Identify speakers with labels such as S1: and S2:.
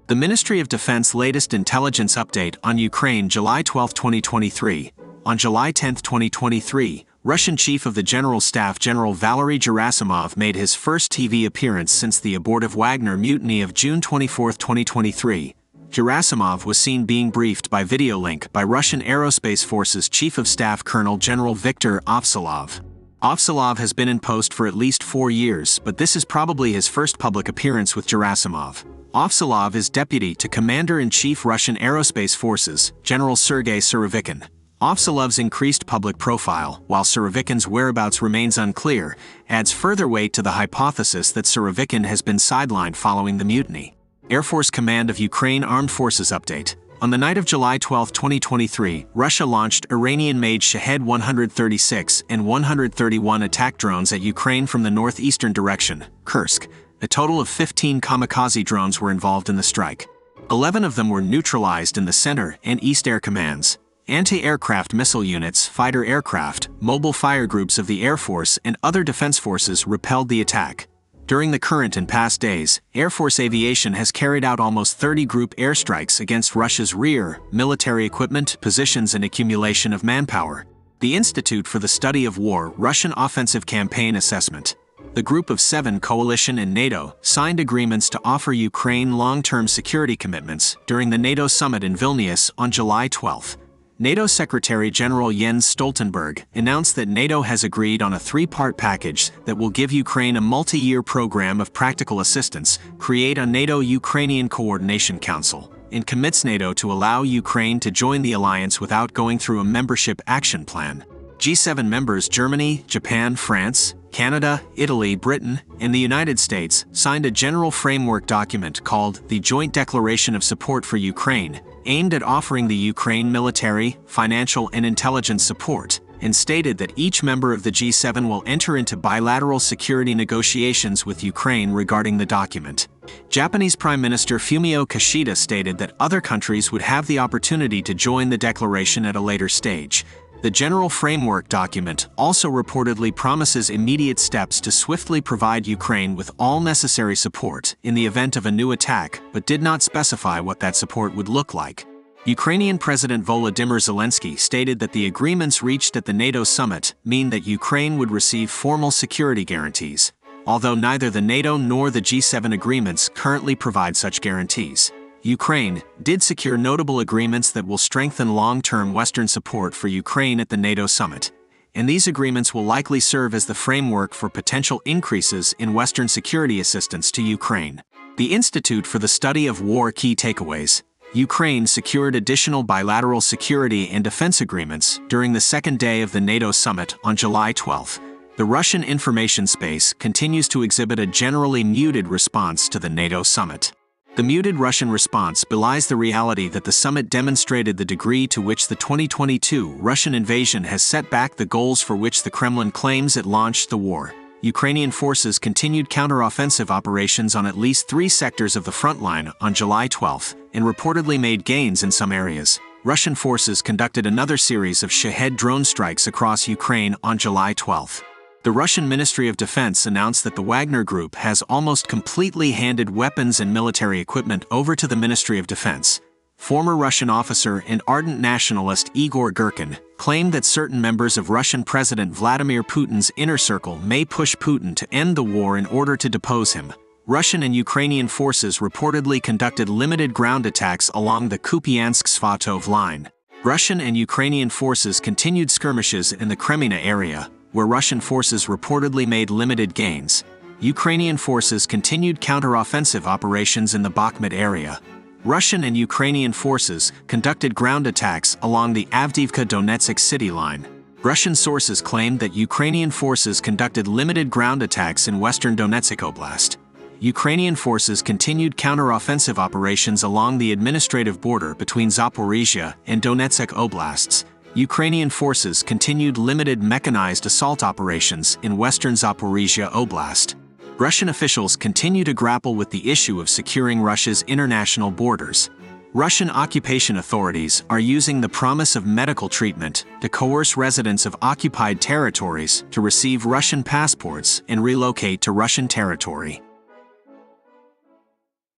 S1: The Ministry of Defense latest intelligence update on Ukraine, July 12, 2023. On July 10, 2023, Russian Chief of the General Staff General Valery Gerasimov made his first TV appearance since the abortive Wagner mutiny of June 24, 2023. Gerasimov was seen being briefed by video link by Russian Aerospace Forces Chief of Staff Colonel General Viktor Ovtsalov. Ovtsalov has been in post for at least 4 years, but this is probably his first public appearance with Gerasimov. Ovtsalov is deputy to Commander-in-Chief Russian Aerospace Forces, General Sergei Surovikin. Ovtsalov's increased public profile, while Surovikin's whereabouts remains unclear, adds further weight to the hypothesis that Surovikin has been sidelined following the mutiny. Air Force Command of Ukraine Armed Forces update. On the night of July 12, 2023, Russia launched Iranian-made Shahed-136 and 131 attack drones at Ukraine from the northeastern direction, Kursk. A total of 15 kamikaze drones were involved in the strike. 11 of them were neutralized in the center and east air commands. Anti-aircraft missile units, fighter aircraft, mobile fire groups of the Air Force and other defense forces repelled the attack. During the current and past days, Air Force Aviation has carried out almost 30 group airstrikes against Russia's rear, military equipment, positions and accumulation of manpower. The Institute for the Study of War Russian Offensive Campaign Assessment. The Group of 7 Coalition and NATO signed agreements to offer Ukraine long-term security commitments during the NATO Summit in Vilnius on July 12. NATO Secretary-General Jens Stoltenberg announced that NATO has agreed on a 3-part package that will give Ukraine a multi-year program of practical assistance, create a NATO-Ukrainian Coordination Council, and commits NATO to allow Ukraine to join the alliance without going through a membership action plan. G7 members Germany, Japan, France, Canada, Italy, Britain, and the United States signed a general framework document called the Joint Declaration of Support for Ukraine, aimed at offering the Ukraine military, financial, and intelligence support, and stated that each member of the G7 will enter into bilateral security negotiations with Ukraine regarding the document. Japanese Prime Minister Fumio Kishida stated that other countries would have the opportunity to join the declaration at a later stage. The general framework document also reportedly promises immediate steps to swiftly provide Ukraine with all necessary support in the event of a new attack, but did not specify what that support would look like. Ukrainian President Volodymyr Zelensky stated that the agreements reached at the NATO summit mean that Ukraine would receive formal security guarantees, although neither the NATO nor the G7 agreements currently provide such guarantees. Ukraine did secure notable agreements that will strengthen long-term Western support for Ukraine at the NATO summit, and these agreements will likely serve as the framework for potential increases in Western security assistance to Ukraine. The Institute for the Study of War key takeaways. Ukraine secured additional bilateral security and defense agreements during the second day of the NATO summit on July 12. The Russian information space continues to exhibit a generally muted response to the NATO summit. The muted Russian response belies the reality that the summit demonstrated the degree to which the 2022 Russian invasion has set back the goals for which the Kremlin claims it launched the war. Ukrainian forces continued counteroffensive operations on at least 3 sectors of the front line on July 12 and reportedly made gains in some areas. Russian forces conducted another series of Shahed drone strikes across Ukraine on July 12. The Russian Ministry of Defense announced that the Wagner Group has almost completely handed weapons and military equipment over to the Ministry of Defense. Former Russian officer and ardent nationalist Igor Girkin claimed that certain members of Russian President Vladimir Putin's inner circle may push Putin to end the war in order to depose him. Russian and Ukrainian forces reportedly conducted limited ground attacks along the Kupiansk-Svatov line. Russian and Ukrainian forces continued skirmishes in the Kremina area, where Russian forces reportedly made limited gains. Ukrainian forces continued counteroffensive operations in the Bakhmut area. Russian and Ukrainian forces conducted ground attacks along the Avdiivka-Donetsk city line. Russian sources claimed that Ukrainian forces conducted limited ground attacks in western Donetsk Oblast. Ukrainian forces continued counteroffensive operations along the administrative border between Zaporizhia and Donetsk Oblasts. Ukrainian forces continued limited mechanized assault operations in western Zaporizhia Oblast. Russian officials continue to grapple with the issue of securing Russia's international borders. Russian occupation authorities are using the promise of medical treatment to coerce residents of occupied territories to receive Russian passports and relocate to Russian territory.